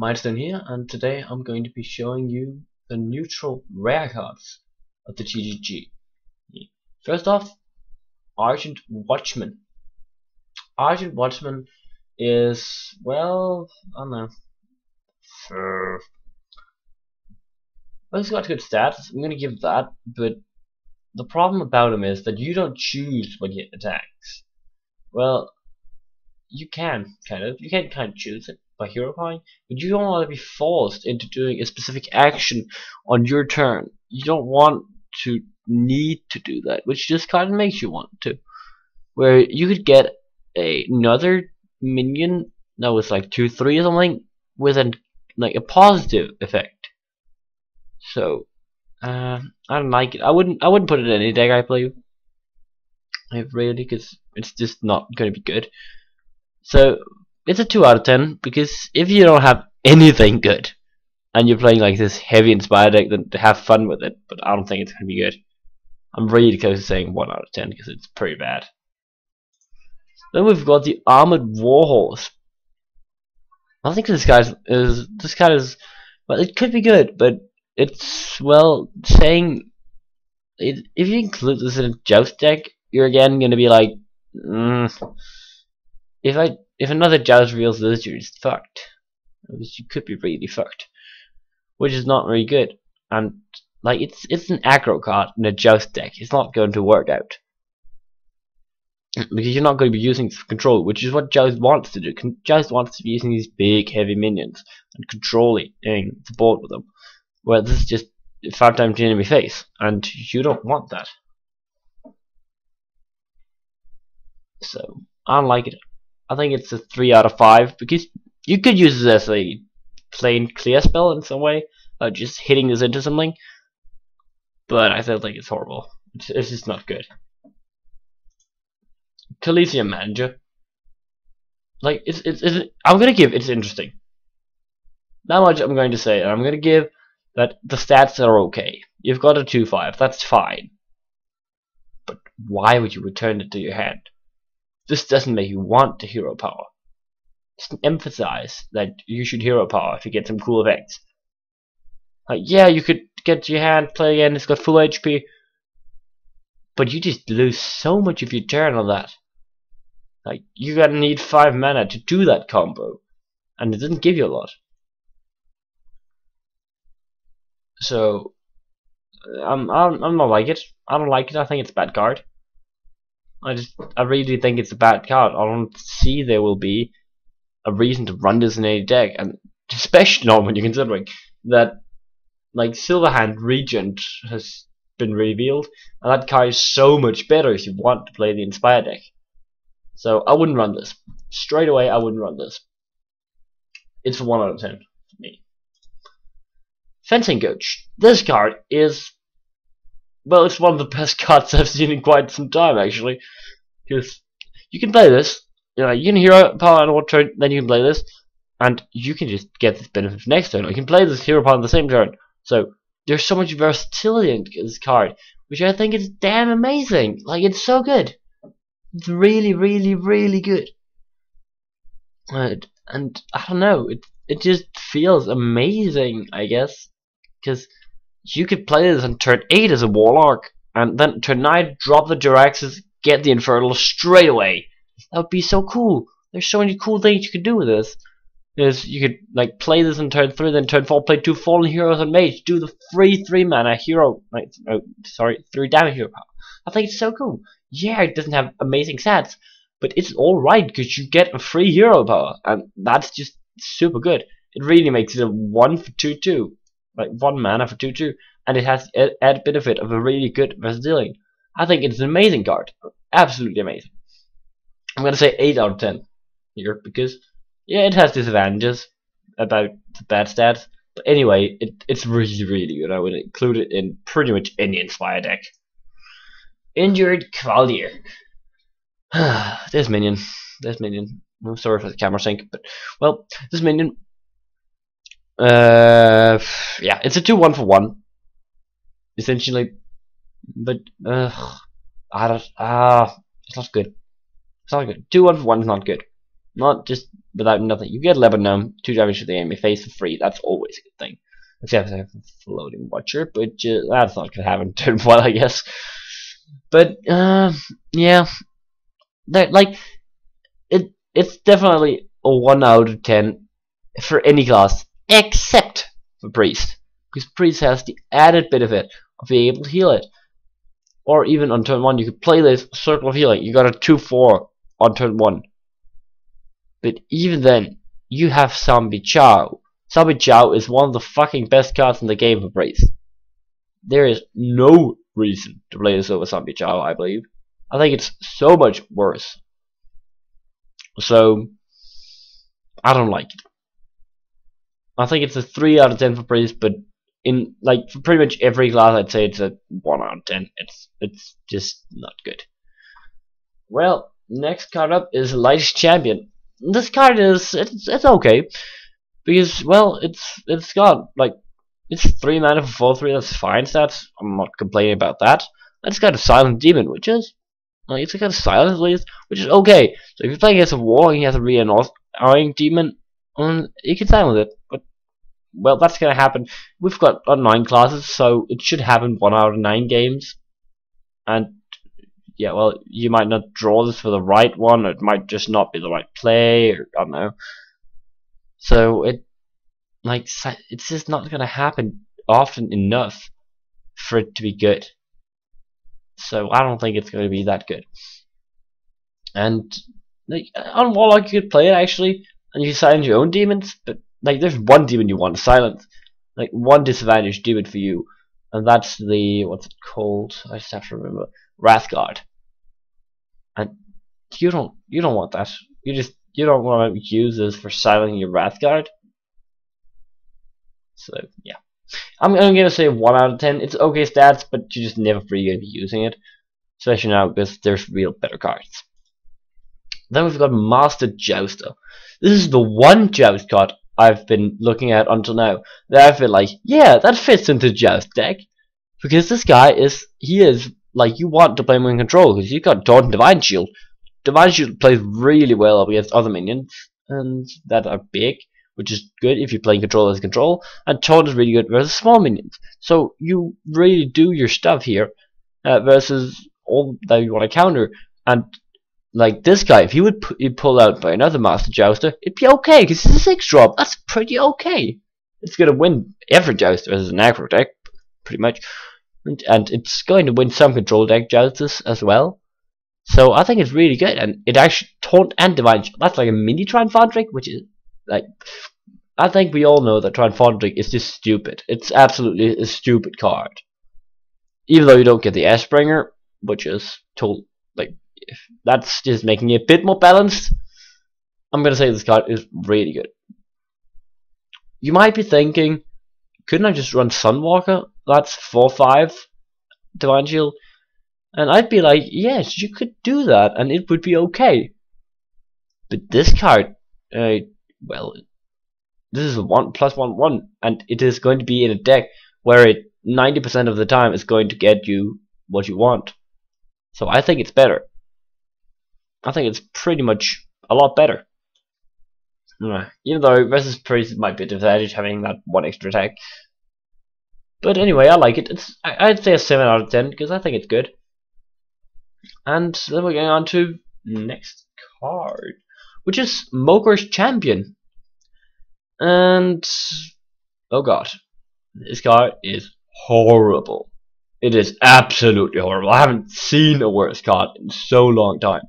Mindstone here, and today I'm going to be showing you the neutral rare cards of the TGG. First off, Argent Watchmen. Argent Watchmen is, well, I don't know. Well, he's got good stats, I'm going to give that, but the problem about him is that you don't choose when he attacks. Well, you can, kind of choose it by hero power, but you don't want to be forced into doing a specific action on your turn. You don't want to need to do that, which just kind of makes you want to. Where you could get another minion that was like 2/3 or something with a positive effect. So I don't like it. I wouldn't put it in any deck I play. Really, because it's just not going to be good. So it's a 2 out of 10 because if you don't have anything good and you're playing like this heavy inspired deck, then have fun with it. But I don't think it's gonna be good. I'm really close to saying 1 out of 10 because it's pretty bad. Then we've got the Armored Warhorse. I think this guy is well, it could be good, but it's, well, saying it, if you include this in a Joust deck, you're again gonna be like, if another Joust reveals this, you're just fucked. You could be really fucked, which is not very good. And like it's an aggro card in a Joust deck. It's not going to work out because you're not going to be using it for control, which is what Joust wants to do. Joust wants to be using these big heavy minions and controlling the board with them. Well, this is just 5 times the enemy face, and you don't want that. So I don't like it. I think it's a 3 out of 5 because you could use this as a plain clear spell in some way, just hitting this into something. But I still think it's horrible. It's just not good. Coliseum Manager. Like I'm gonna give it's interesting. That much I'm going to say, and I'm gonna give that the stats are okay. You've got a 2/5, that's fine. But why would you return it to your hand? This doesn't make you want to hero power. Just emphasize that you should hero power if you get some cool effects. Like, yeah, you could get to your hand, play again, it's got full HP, but you just lose so much of your turn on that. Like, you gotta need 5 mana to do that combo, and it doesn't give you a lot. So I'm not like it. I don't like it. I think it's a bad card. I really think it's a bad card. I don't see there will be a reason to run this in any deck, and especially not when you're considering that like Silverhand Regent has been revealed, and that card is so much better if you want to play the Inspire deck. So I wouldn't run this. Straight away, I wouldn't run this. It's a 1 out of 10 for me. Fencing Coach. This card is, well, it's one of the best cards I've seen in quite some time, actually. Because you can play this, you can hero power on one turn, then you can play this, and you can just get this benefit next turn. Or you can play this hero power on the same turn. So there's so much versatility in this card, which I think is damn amazing. Like, it's so good. It's really, really, really good. And I don't know, it just feels amazing, I guess, because you could play this on turn 8 as a Warlock, and then turn 9 drop the Jiraxes, get the Infernal straight away. That would be so cool. There's so many cool things you could do with this. You could like play this on turn 3, then turn 4 play 2 Fallen Heroes on Mage, do the free 3 mana hero, 3 damage hero power. I think it's so cool. Yeah, it doesn't have amazing stats, but it's alright because you get a free hero power, and that's just super good. It really makes it a 1 for 2/2. Like 1 mana for 2/2, and it has added benefit of a really good versatility. I think it's an amazing card, absolutely amazing. I'm gonna say 8 out of 10 here because yeah, it has disadvantages about the bad stats, but anyway, it's really, really good. I would include it in pretty much any Inspire deck. Injured Collie. This minion. I'm sorry for the camera sync, but well, this minion. Yeah, it's a 2 1 for 1, essentially, but I don't. It's not good. It's not good. 2 1 for 1 is not good. Not just without nothing. You get 11 gnome, 2 damage to the enemy face for free. That's always a good thing. Except I have a floating watcher, but that's not gonna happen turn 1, I guess. But yeah, that like it's definitely a 1 out of 10 for any class except for priest, because priest has the added benefit of being able to heal it. Or even on turn 1, you could play this circle of healing. You got a 2/4 on turn 1. But even then, you have Zombie Chow. Zombie Chow is one of the fucking best cards in the game for priest. There is no reason to play this over Zombie Chow, I believe. I think it's so much worse. So, I don't like it. I think it's a 3 out of 10 for priest, but in like for pretty much every class, I'd say it's a 1 out of 10. It's just not good. Well, next card up is Light's Champion. This card is it's okay because well it's got like it's 3 mana for 4/3. That's fine stats. I'm not complaining about that. It's got a Silent Demon, which is like it's got a silence at least, which is okay. So if you're playing against a Warlock and he has a re-annoying demon, you can silence it. But well, that's gonna happen. We've got 9 classes, so it should happen 1 out of 9 games. And yeah, well, you might not draw this for the right one, or it might just not be the right play, or I don't know. So it's just not gonna happen often enough for it to be good. So I don't think it's going to be that good. And like on Warlock you could play it actually, and you silence your own demons, but like there's one demon you want to silence, like one disadvantaged demon for you, and that's the what's it called? I just have to remember. Wrathguard. And you don't want that. You don't want to use this for silencing your Wrathguard. So yeah. I'm gonna say 1 out of 10. It's okay stats, but you're just never really gonna be using it, especially now because there's real better cards. Then we've got Master Jouster. This is the one Joust card I've been looking at until now that I've been like, yeah, that fits into Joust deck, because this guy is like you want to play him in control because you got Taunt and Divine Shield. Divine Shield plays really well up against other minions and that are big, which is good if you're playing control as control, and Taunt is really good versus small minions. So you really do your stuff here versus all that you want to counter. And like this guy, if he would pull out by another Master Jouster, it'd be okay because it's a 6-drop. That's pretty okay. It's gonna win every Jouster as an aggro deck, pretty much, and it's going to win some control deck Jousters as well. So I think it's really good, and it actually Taunt and Divine Shield. That's like a mini Triumphantrik, which is like, I think we all know that Triumphantrik is just stupid. It's absolutely a stupid card. Even though you don't get the Ashbringer, which is like, if that's just making it a bit more balanced. I'm gonna say this card is really good. You might be thinking, couldn't I just run Sunwalker? That's 4/5 Divine Shield. And I'd be like, yes, you could do that, and it would be okay. But this card, well, this is a 1/1/1, and it is going to be in a deck where it 90% of the time is going to get you what you want. So I think it's better. I think it's pretty much a lot better. Even though versus Priest might be a disadvantage having that 1 extra attack. But anyway, I like it. I'd say a 7 out of 10 because I think it's good. And then we're going on to next card, which is Moker's Champion. And oh god, this card is horrible. It is absolutely horrible. I haven't seen a worse card in so long time.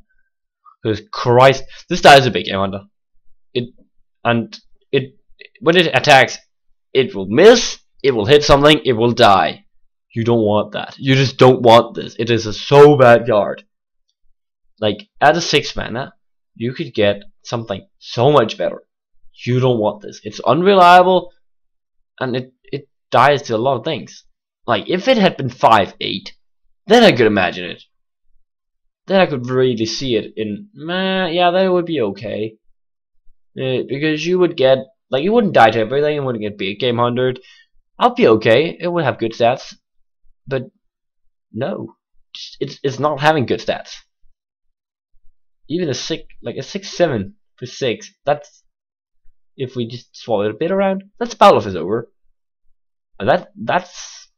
Because Christ, this die is a big game hunter. When it attacks, it will miss, it will hit something, it will die. You don't want that. You just don't want this. It is a so bad card. Like at a 6 mana, you could get something so much better. You don't want this. It's unreliable, and it dies to a lot of things. Like if it had been 5/8, then I could imagine it. Then I could really see it in, yeah, that would be okay. Because you would get, like, you wouldn't die to everything, you wouldn't get big game 100. I'll be okay. It would have good stats, but no, it's not having good stats. Even a 6/7 for 6. That's, if we just swallow it a bit around, that's Battle of is over. And that's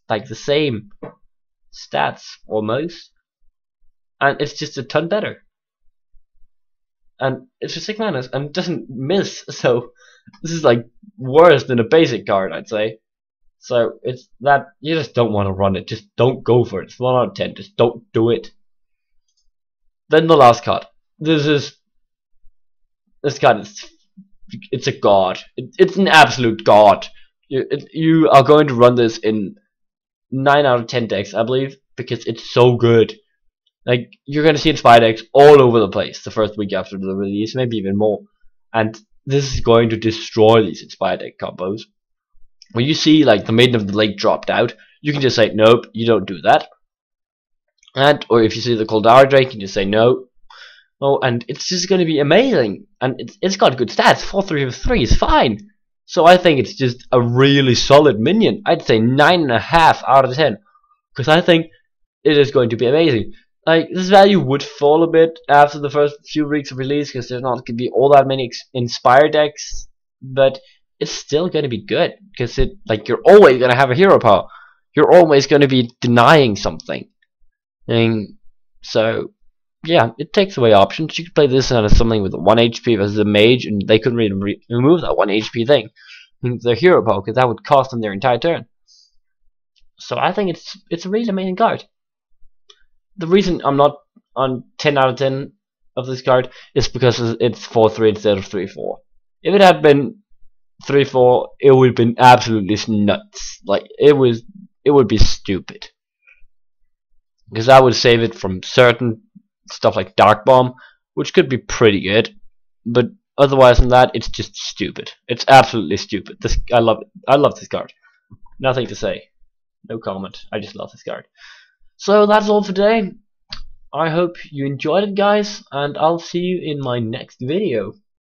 like the same stats almost, and it's just a ton better. And it's for 6 mana and it doesn't miss, so this is like worse than a basic card, I'd say. So it's that you just don't want to run it. Just don't go for it. It's 1 out of 10. Just don't do it. Then the last card. This card is, it's a god. It's an absolute god. You are going to run this in 9 out of 10 decks, I believe, because it's so good. Like, you're going to see Inspired decks all over the place the first week after the release, maybe even more. And this is going to destroy these Inspired deck combos. When you see, like, the Maiden of the Lake dropped out, you can just say, nope, you don't do that. And, or if you see the Koldara Drake, you can just say, no. Oh, and it's just going to be amazing. And it's got good stats. 4-3-3 is fine. So I think it's just a really solid minion. I'd say 9.5 out of 10. Because I think it is going to be amazing. Like, this value would fall a bit after the first few weeks of release, because there's not going to be all that many Inspire decks, but it's still going to be good, because you're always going to have a hero power. You're always going to be denying something. And so, yeah, it takes away options. You could play this as something with 1 HP versus a mage, and they couldn't really remove that 1 HP thing. Their hero power, because that would cost them their entire turn. So I think it's a really amazing card. The reason I'm not on 10 out of 10 of this card is because it's 4-3 instead of 3-4. If it had been 3-4, it would have been absolutely nuts. Like, it would be stupid. Because I would save it from certain stuff like Dark Bomb, which could be pretty good, but otherwise than that, it's just stupid. It's absolutely stupid. I love it. I love this card. Nothing to say. No comment. I just love this card. So that's all for today. I hope you enjoyed it, guys, and I'll see you in my next video.